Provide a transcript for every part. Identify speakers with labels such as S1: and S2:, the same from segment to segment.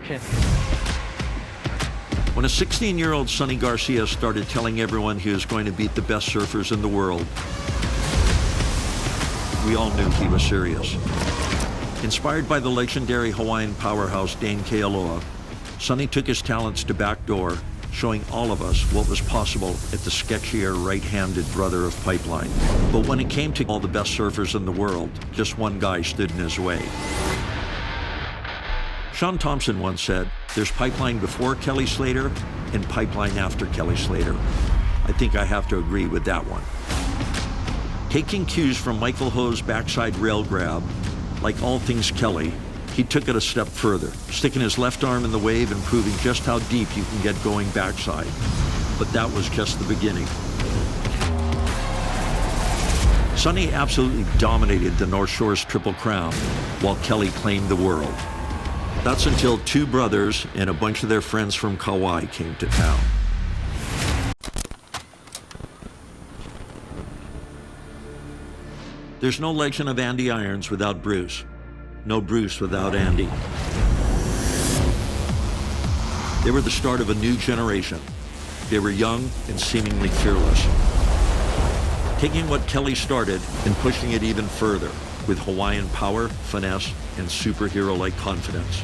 S1: action.
S2: When a 16-year-old Sonny Garcia started telling everyone he was going to beat the best surfers in the world, we all knew he was serious. Inspired by the legendary Hawaiian powerhouse Dane Kealoha, Sonny took his talents to backdoor, showing all of us what was possible at the sketchier right-handed brother of Pipeline. But when it came to all the best surfers in the world, just one guy stood in his way. Sean Thompson once said, "There's Pipeline before Kelly Slater and Pipeline after Kelly Slater." I think I have to agree with that one. Taking cues from Michael Ho's backside rail grab, like all things Kelly, he took it a step further, sticking his left arm in the wave and proving just how deep you can get going backside. But that was just the beginning. Sonny absolutely dominated the North Shore's Triple Crown, while Kelly claimed the world. That's until two brothers and a bunch of their friends from Kauai came to town. There's no legend of Andy Irons without Bruce. No Bruce without Andy. They were the start of a new generation. They were young and seemingly fearless, taking what Kelly started and pushing it even further with Hawaiian power, finesse, and superhero-like confidence.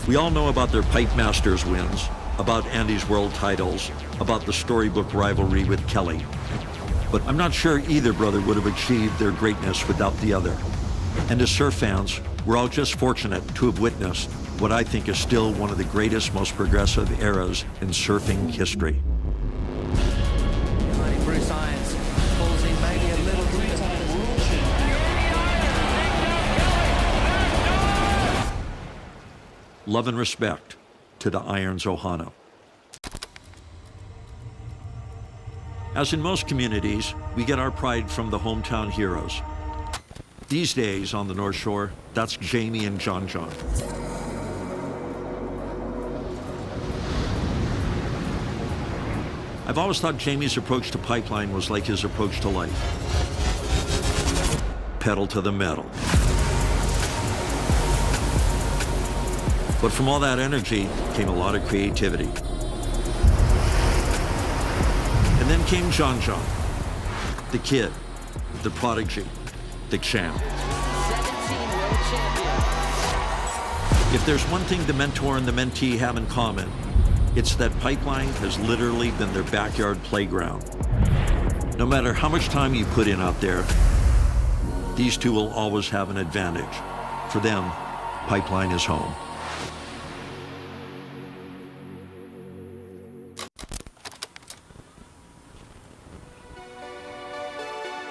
S2: We all know about their Pipe Masters wins, about Andy's world titles, about the storybook rivalry with Kelly. But I'm not sure either brother would have achieved their greatness without the other. And as surf fans, we're all just fortunate to have witnessed what I think is still one of the greatest, most progressive eras in surfing history.
S1: Bruce Irons pulls in maybe a little bit.
S2: Love and respect to the Irons Ohana. As in most communities, we get our pride from the hometown heroes. These days on the North Shore, that's Jamie and John John. I've always thought Jamie's approach to Pipeline was like his approach to life. Pedal to the metal. But from all that energy came a lot of creativity. And then came John John, the kid, the prodigy, the champ.
S1: 17 world champion.
S2: If there's one thing the mentor and the mentee have in common, it's that Pipeline has literally been their backyard playground. No matter how much time you put in out there, these two will always have an advantage. For them, Pipeline is home.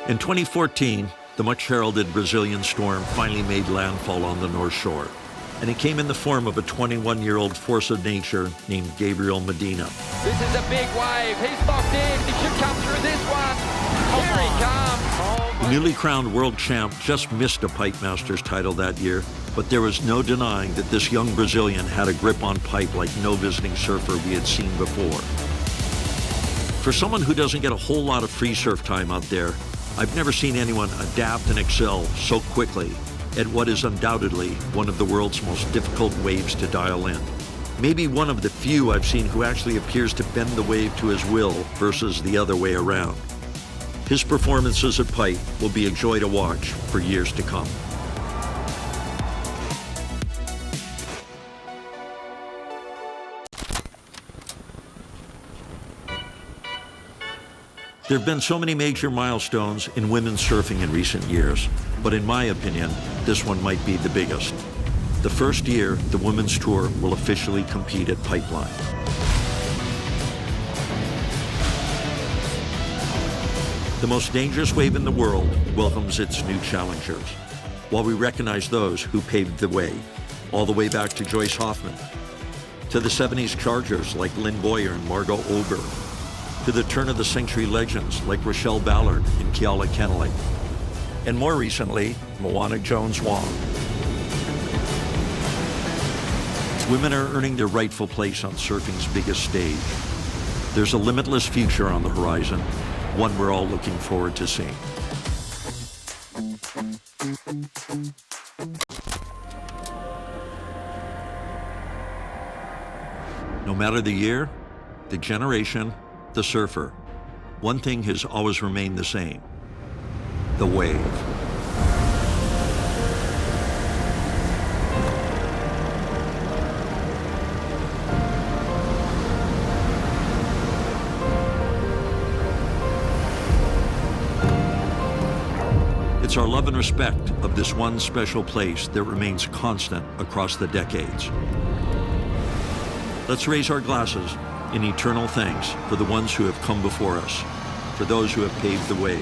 S2: In 2014, the much heralded Brazilian storm finally made landfall on the North Shore, and it came in the form of a 21-year-old force of nature named Gabriel Medina.
S3: This is a big wave. He's locked in. He should come through this one. Here he comes.
S2: The newly crowned world champ just missed a Pipe Masters title that year, but there was no denying that this young Brazilian had a grip on pipe like no visiting surfer we had seen before. For someone who doesn't get a whole lot of free surf time out there, I've never seen anyone adapt and excel so quickly at what is undoubtedly one of the world's most difficult waves to dial in. Maybe one of the few I've seen who actually appears to bend the wave to his will versus the other way around. His performances at Pipe will be a joy to watch for years to come. There have been so many major milestones in women's surfing in recent years, but in my opinion, this one might be the biggest. The first year, the Women's Tour will officially compete at Pipeline. The most dangerous wave in the world welcomes its new challengers, while we recognize those who paved the way, all the way back to Joyce Hoffman, to the 70s chargers like Lynn Boyer and Margot Ober, to the turn-of-the-century legends like Rochelle Ballard and Keala Kennelly, and more recently, Moana Jones-Wong. Women are earning their rightful place on surfing's biggest stage. There's a limitless future on the horizon, one we're all looking forward to seeing. No matter the year, the generation, the surfer, one thing has always remained the same: the wave. It's our love and respect of this one special place that remains constant across the decades. Let's raise our glasses in eternal thanks for the ones who have come before us, for those who have paved the way.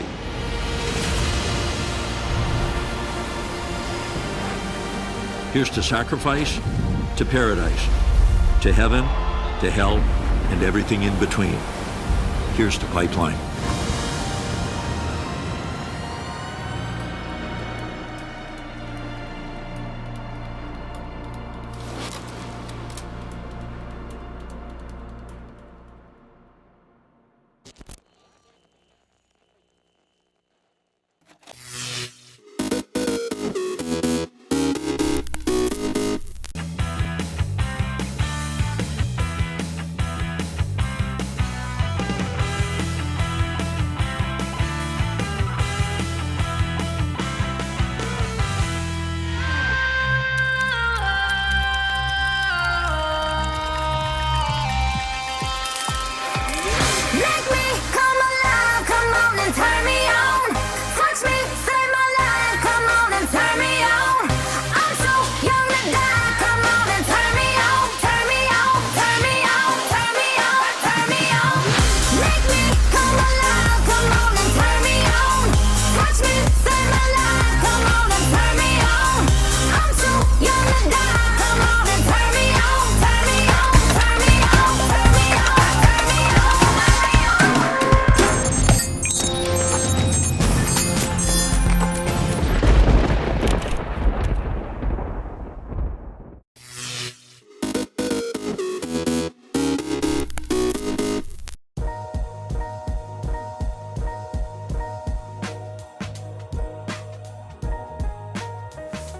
S2: Here's to sacrifice, to paradise, to heaven, to hell, and everything in between. Here's to Pipeline.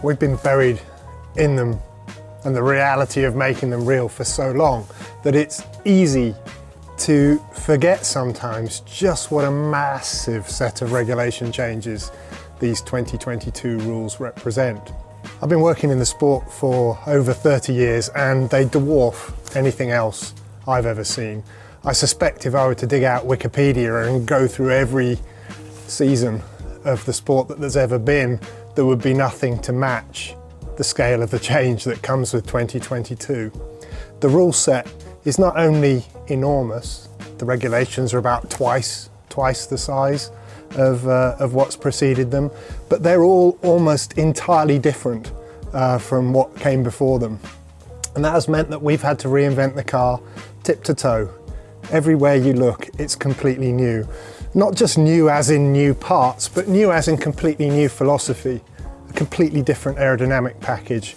S4: We've been buried in them and the reality of making them real for so long that it's easy to forget sometimes just what a massive set of regulation changes these 2022 rules represent. I've been working in the sport for over 30 years and they dwarf anything else I've ever seen. I suspect if I were to dig out Wikipedia and go through every season of the sport that there's ever been, there would be nothing to match the scale of the change that comes with 2022. The rule set is not only enormous, the regulations are about twice the size of what's preceded them, but they're all almost entirely different from what came before them. And that has meant that we've had to reinvent the car tip to toe. Everywhere you look, it's completely new. Not just new as in new parts, but new as in completely new philosophy. A completely different aerodynamic package,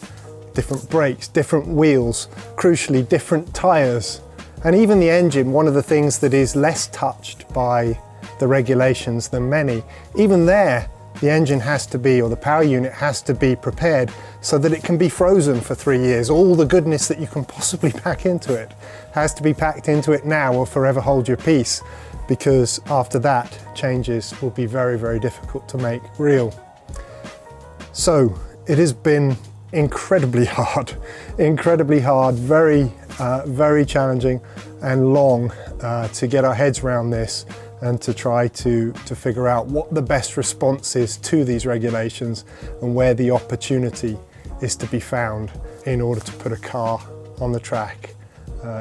S4: different brakes, different wheels, crucially different tyres. And even the engine, one of the things that is less touched by the regulations than many, even there, the engine has to be, or the power unit has to be prepared so that it can be frozen for 3 years. All the goodness that you can possibly pack into it has to be packed into it now or forever hold your peace, because after that, changes will be very, very difficult to make real. So it has been incredibly hard, very challenging and long to get our heads around this and to try to figure out what the best response is to these regulations and where the opportunity is to be found in order to put a car on the track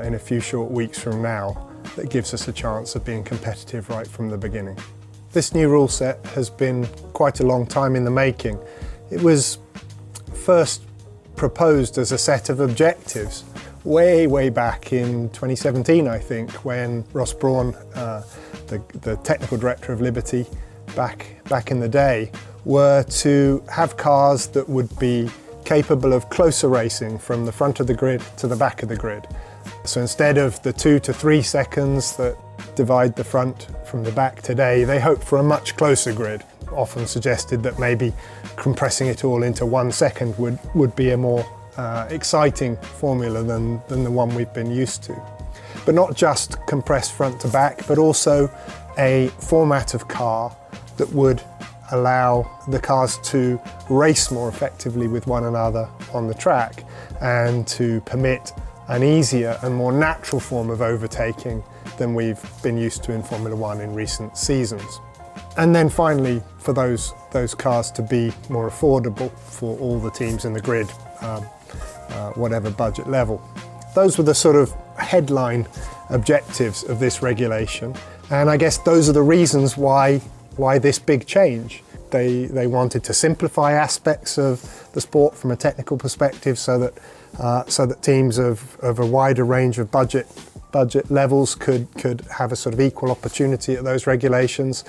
S4: in a few short weeks from now that gives us a chance of being competitive right from the beginning. This new rule set has been quite a long time in the making. It was first proposed as a set of objectives way back in 2017, I think, when Ross Brawn, the technical director of Liberty back in the day, were to have cars that would be capable of closer racing from the front of the grid to the back of the grid. So instead of the 2 to 3 seconds that divide the front from the back today, they hoped for a much closer grid. Often suggested that maybe compressing it all into 1 second would be a more exciting formula than the one we've been used to. But not just compressed front to back, but also a format of car that would allow the cars to race more effectively with one another on the track and to permit an easier and more natural form of overtaking than we've been used to in Formula One in recent seasons. And then finally, for those cars to be more affordable for all the teams in the grid, whatever budget level. Those were the sort of headline objectives of this regulation. And I guess those are the reasons why this big change. They wanted to simplify aspects of the sport from a technical perspective so that teams of a wider range of budget levels could have a sort of equal opportunity at those regulations.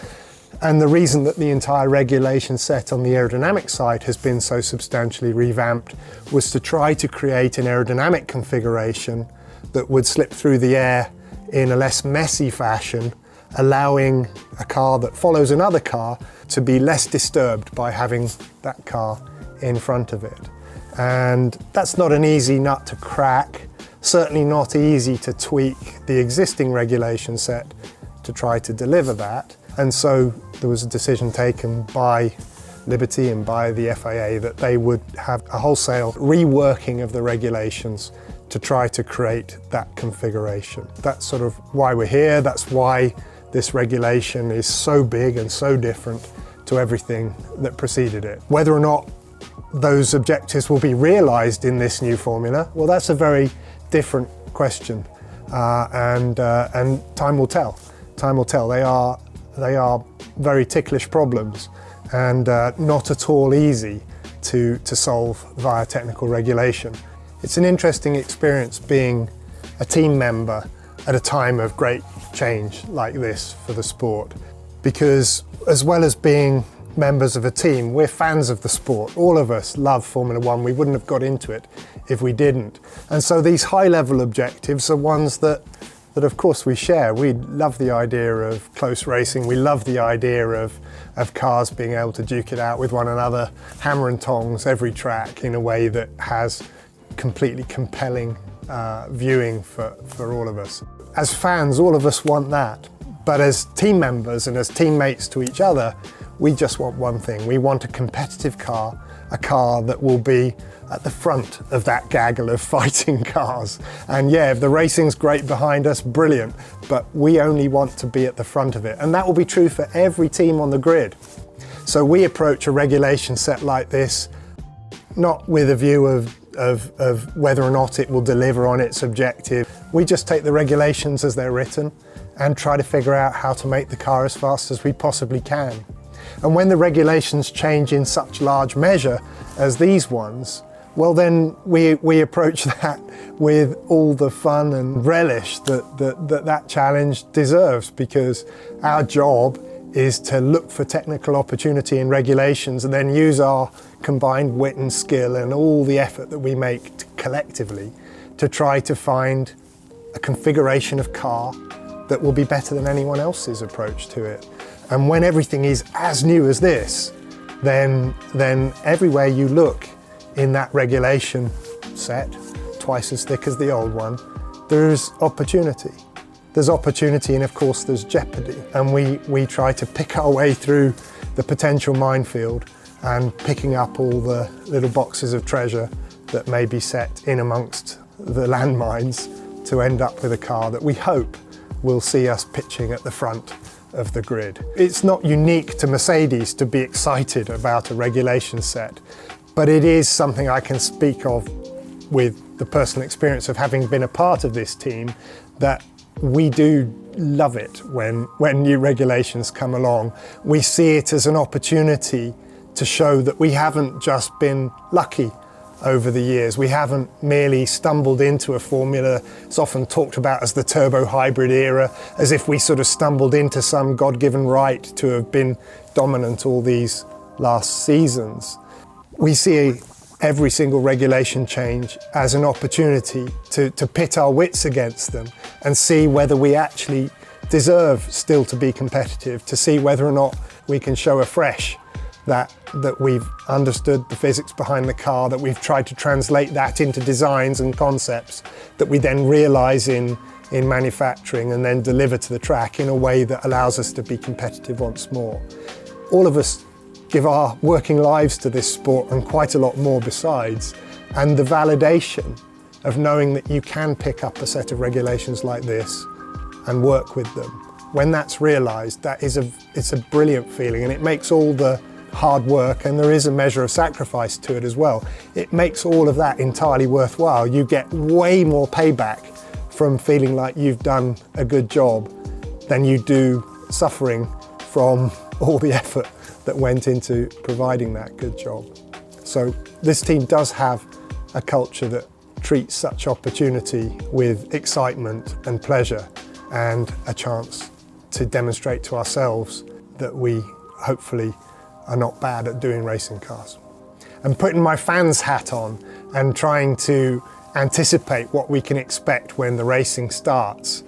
S4: And the reason that the entire regulation set on the aerodynamic side has been so substantially revamped was to try to create an aerodynamic configuration that would slip through the air in a less messy fashion, allowing a car that follows another car to be less disturbed by having that car in front of it. And that's not an easy nut to crack, certainly not easy to tweak the existing regulation set to try to deliver that. And so there was a decision taken by Liberty and by the FIA that they would have a wholesale reworking of the regulations to try to create that configuration. That's sort of why we're here. That's why this regulation is so big and so different to everything that preceded it. Whether or not those objectives will be realised in this new formula, well, that's a very different question, and time will tell. Time will tell. They are very ticklish problems and not at all easy to solve via technical regulation. It's an interesting experience being a team member at a time of great change like this for the sport, because as well as being members of a team, we're fans of the sport. All of us love Formula One. We wouldn't have got into it if we didn't. And so these high-level objectives are ones that of course we share. We love the idea of close racing. We love the idea of cars being able to duke it out with one another, hammer and tongs every track in a way that has completely compelling viewing for all of us. As fans, all of us want that. But as team members and as teammates to each other, we just want one thing. We want a competitive car, a car that will be at the front of that gaggle of fighting cars. And yeah, if the racing's great behind us, brilliant, but we only want to be at the front of it. And that will be true for every team on the grid. So we approach a regulation set like this, not with a view of whether or not it will deliver on its objective. We just take the regulations as they're written and try to figure out how to make the car as fast as we possibly can. And when the regulations change in such large measure as these ones, well then we approach that with all the fun and relish that challenge deserves, because our job is to look for technical opportunity in regulations and then use our combined wit and skill and all the effort that we make collectively to try to find a configuration of car that will be better than anyone else's approach to it. And when everything is as new as this, then everywhere you look in that regulation set, twice as thick as the old one, there's opportunity. There's opportunity and of course there's jeopardy. And we try to pick our way through the potential minefield and picking up all the little boxes of treasure that may be set in amongst the landmines to end up with a car that we hope will see us pitching at the front of the grid. It's not unique to Mercedes to be excited about a regulation set, but it is something I can speak of with the personal experience of having been a part of this team, that we do love it when new regulations come along. We see it as an opportunity to show that we haven't just been lucky over the years. We haven't merely stumbled into a formula. It's often talked about as the turbo hybrid era, as if we sort of stumbled into some God-given right to have been dominant all these last seasons. We see every single regulation change as an opportunity to pit our wits against them and see whether we actually deserve still to be competitive, to see whether or not we can show afresh that that we've understood the physics behind the car, that we've tried to translate that into designs and concepts that we then realise in manufacturing and then deliver to the track in a way that allows us to be competitive once more. All of us give our working lives to this sport and quite a lot more besides, and the validation of knowing that you can pick up a set of regulations like this and work with them. When that's realised, it's a brilliant feeling, and it makes all the hard work, and there is a measure of sacrifice to it as well. It makes all of that entirely worthwhile. You get way more payback from feeling like you've done a good job than you do suffering from all the effort that went into providing that good job. So this team does have a culture that treats such opportunity with excitement and pleasure, and a chance to demonstrate to ourselves that we hopefully are not bad at doing racing cars. And putting my fans hat on and trying to anticipate what we can expect when the racing starts,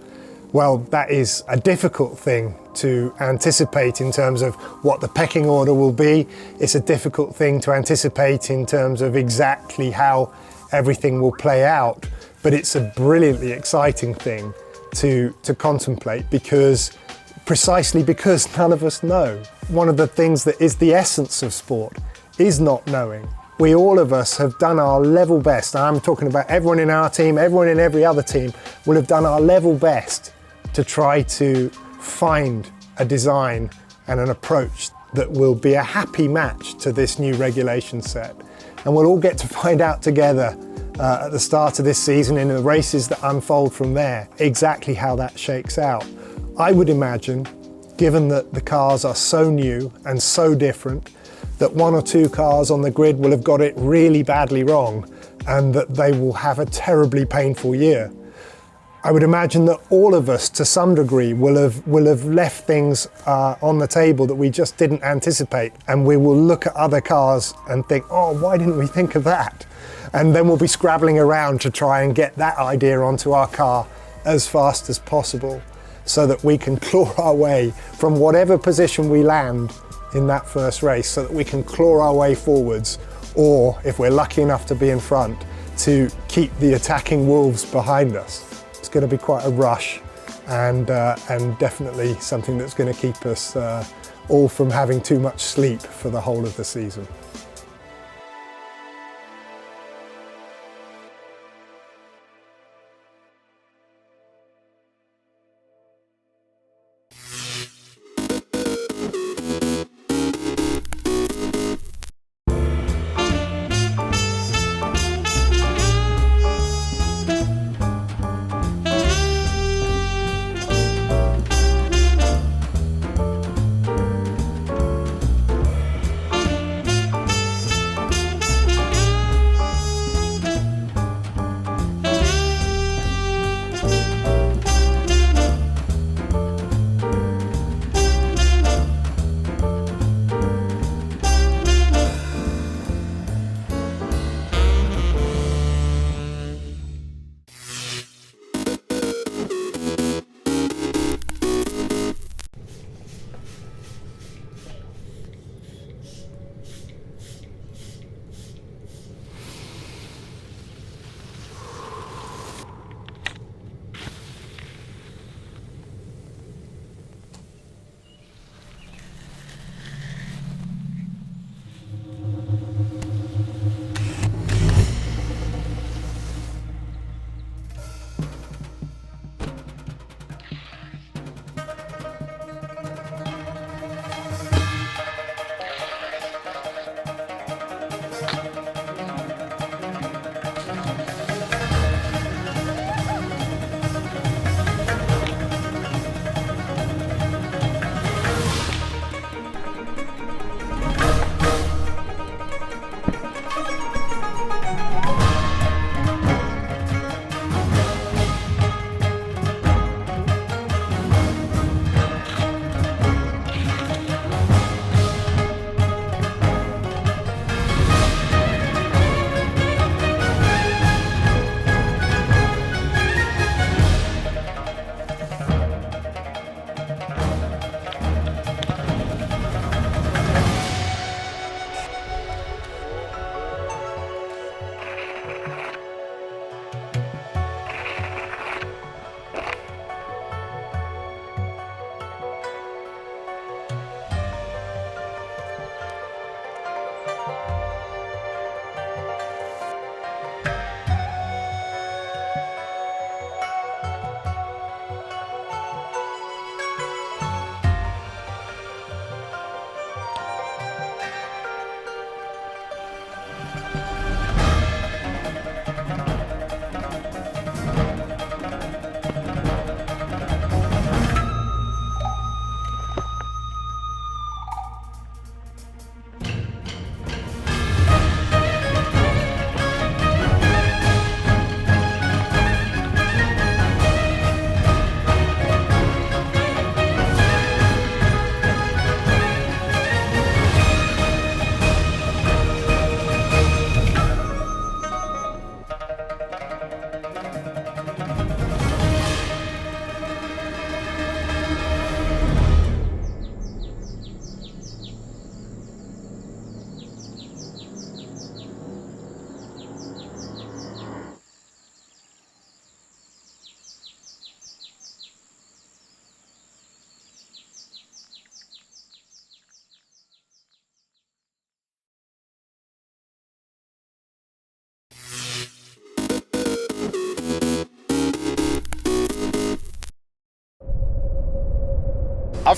S4: well, that is a difficult thing to anticipate in terms of what the pecking order will be. It's a difficult thing to anticipate in terms of exactly how everything will play out, but it's a brilliantly exciting thing to contemplate, precisely because none of us know. One of the things that is the essence of sport is not knowing. We, all of us, have done our level best. I'm talking about everyone in our team, everyone in every other team will have done our level best to try to find a design and an approach that will be a happy match to this new regulation set. And we'll all get to find out together at the start of this season, in the races that unfold from there, exactly how that shakes out. I would imagine, given that the cars are so new and so different, that one or two cars on the grid will have got it really badly wrong, and that they will have a terribly painful year. I would imagine that all of us, to some degree, will have left things on the table that we just didn't anticipate, and we will look at other cars and think, oh, why didn't we think of that? And then we'll be scrabbling around to try and get that idea onto our car as fast as possible, so that we can claw our way from whatever position we land in that first race, so that we can claw our way forwards, or if we're lucky enough to be in front, to keep the attacking wolves behind us. It's going to be quite a rush, and definitely something that's going to keep us all from having too much sleep for the whole of the season.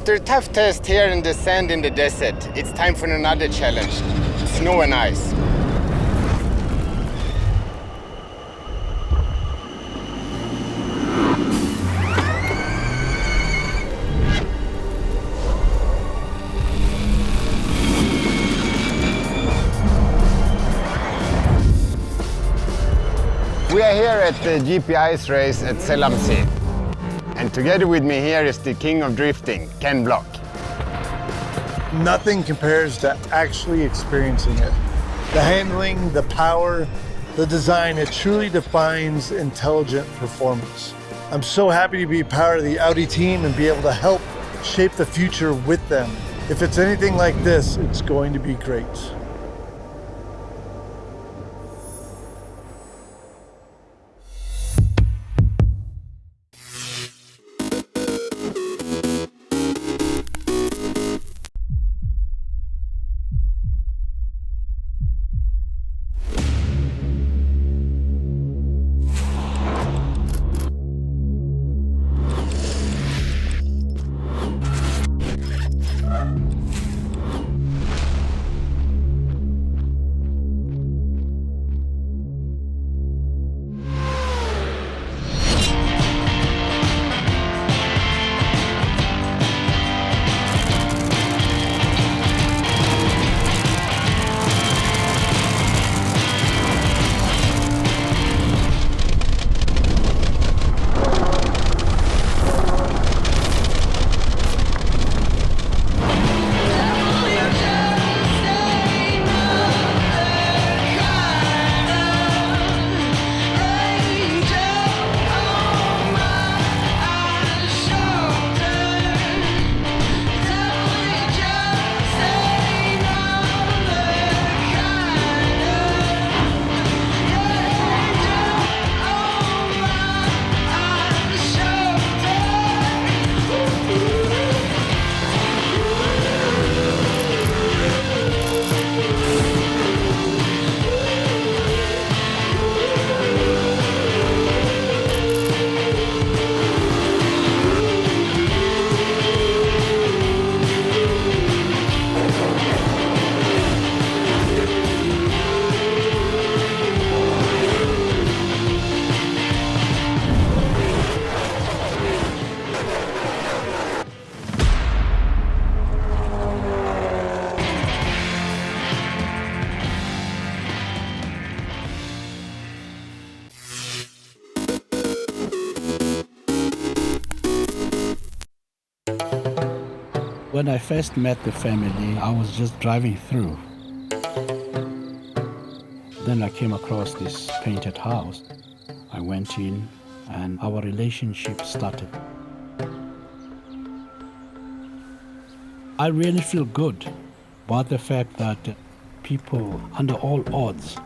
S5: After a tough test here in the sand in the desert, it's time for another challenge, snow and ice. We are here at the GP Ice Race at Selamsi. And together with me here is the king of drifting, Ken Block.
S6: Nothing compares to actually experiencing it. The handling, the power, the design, it truly defines intelligent performance. I'm so happy to be part of the Audi team and be able to help shape the future with them. If it's anything like this, it's going to be great.
S7: When I first met the family, I was just driving through. Then I came across this painted house. I went in and our relationship started. I really feel good about the fact that people, under all odds,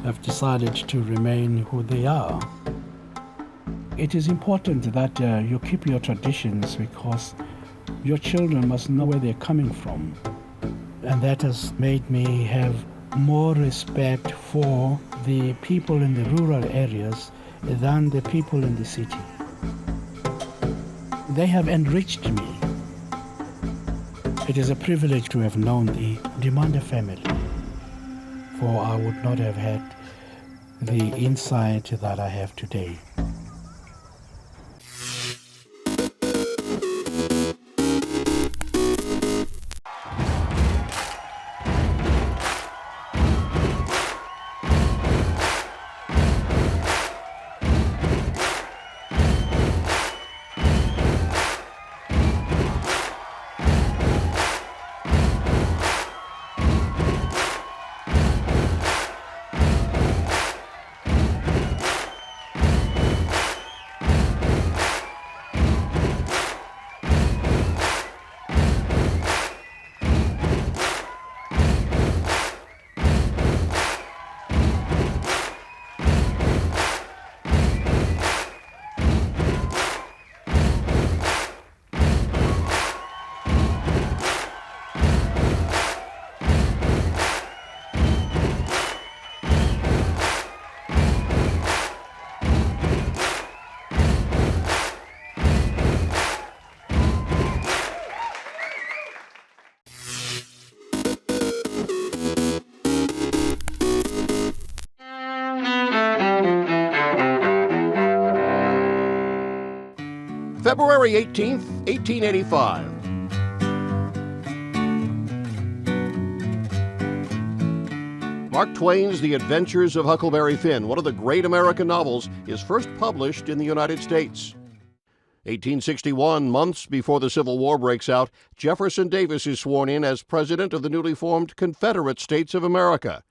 S7: have decided to remain who they are. It is important that you keep your traditions because your children must know where they're coming from. And that has made me have more respect for the people in the rural areas than the people in the city. They have enriched me. It is a privilege to have known the Demanda family, for I would not have had the insight that I have today.
S8: February 18th, 1885. Mark Twain's The Adventures of Huckleberry Finn, one of the great American novels, is first published in the United States. 1861, months before the Civil War breaks out, Jefferson Davis is sworn in as President of the newly formed Confederate States of America.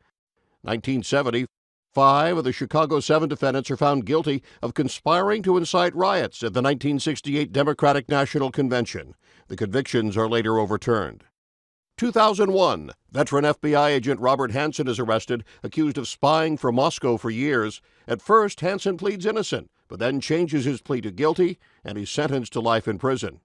S8: 1970, 5 of the Chicago 7 defendants are found guilty of conspiring to incite riots at the 1968 Democratic National Convention. The convictions are later overturned. 2001, veteran FBI agent Robert Hansen is arrested, accused of spying for Moscow for years. At first, Hansen pleads innocent, but then changes his plea to guilty, and he's sentenced to life in prison.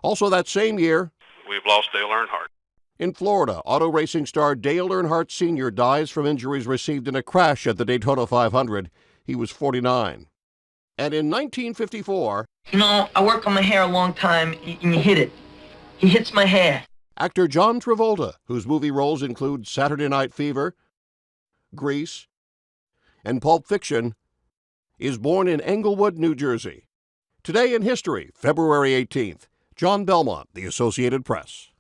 S8: Also that same year,
S9: we've lost Dale Earnhardt.
S8: In Florida, auto racing star Dale Earnhardt Sr. dies from injuries received in a crash at the Daytona 500. He was 49. And in 1954...
S10: You know, I work on my hair a long time, and you hit it. He hits my hair.
S8: Actor John Travolta, whose movie roles include Saturday Night Fever, Grease, and Pulp Fiction, is born in Englewood, New Jersey. Today in history, February 18th. John Belmont, The Associated Press.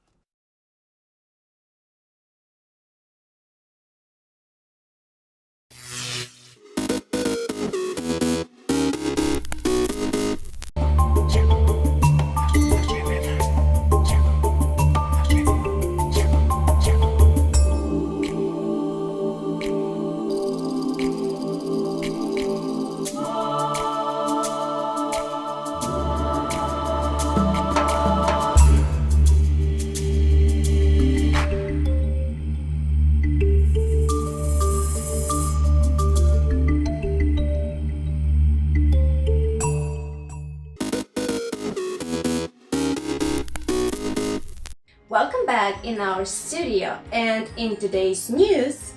S11: Welcome back in our studio, and in today's news,